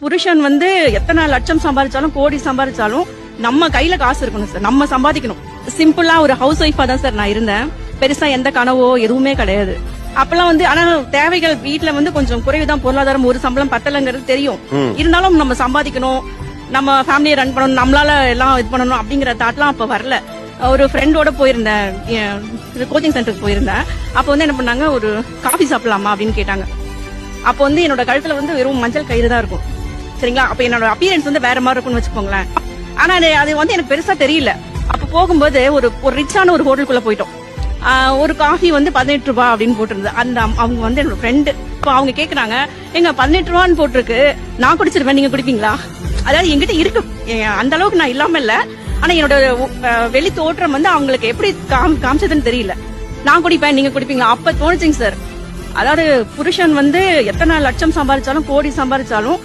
புருஷன் வந்து எத்தனை லட்சம் சம்பாதிச்சாலும் கோடி சம்பாதிச்சாலும் நம்ம கையில காசு இருக்கணும் சார். நம்ம சம்பாதிக்கணும். சிம்பிளா ஒரு ஹவுஸ் ஒய்ஃபா தான் சார் நான் இருந்தேன். பெருசா எந்த கனவோ எதுவுமே கிடையாது. அப்பெல்லாம் வந்து ஆனா தேவைகள் வீட்டுல வந்து கொஞ்சம் குறைவுதான். பொருளாதாரம் ஒரு சம்பளம் பத்தலங்கிறது தெரியும். இருந்தாலும் நம்ம சம்பாதிக்கணும், நம்ம ஃபேமிலியை ரன் பண்ணணும், நம்மளால எல்லாம் இது பண்ணணும் அப்படிங்கிற தாட்லாம் அப்ப வரல. ஒரு ஃப்ரெண்டோட போயிருந்தேன், கோச்சிங் சென்டருக்கு போயிருந்தேன். அப்ப வந்து என்ன பண்ணாங்க, ஒரு காஃபி சாப்பிடலாமா அப்படின்னு கேட்டாங்க. அப்ப வந்து என்னோட கழுத்துல வந்து வெறும் மஞ்சள் கயிறு தான் இருக்கும் சரிங்களா. அப்ப என்னோட அப்பியரன்ஸ் வந்து வேற மாதிரி இருக்கும்னு வச்சுக்கோங்களேன். ஆனா அது வந்து எனக்கு பெருசா தெரியல. அப்ப போகும்போது ஒரு ரிச்சான ஒரு ஹோட்டலுக்குள்ள போயிட்டோம். ஒரு காஃபி வந்து 18 ரூபாய் அப்படின்னு போட்டிருந்தது. அந்த அவங்க வந்து என்னோட ஃப்ரெண்டு. இப்போ அவங்க கேக்குறாங்க, எங்க 18 ரூபான்னு போட்டிருக்கு, நான் குடிச்சிருவேன், நீங்க குடிப்பீங்களா? அதாவது என்கிட்ட இருக்கு, அந்த அளவுக்கு நான் இல்லாம இல்ல. ஆனா என்னோட வெளி தோற்றம் வந்து அவங்களுக்கு எப்படி காமிச்சதுன்னு தெரியல. நான் குடிப்பேன், நீங்க குடிப்பீங்களா? அப்ப தோணுச்சுங்க சார். அதாவது புருஷன் வந்து எத்தனை லட்சம் சம்பாதிச்சாலும் கோடி சம்பாதிச்சாலும்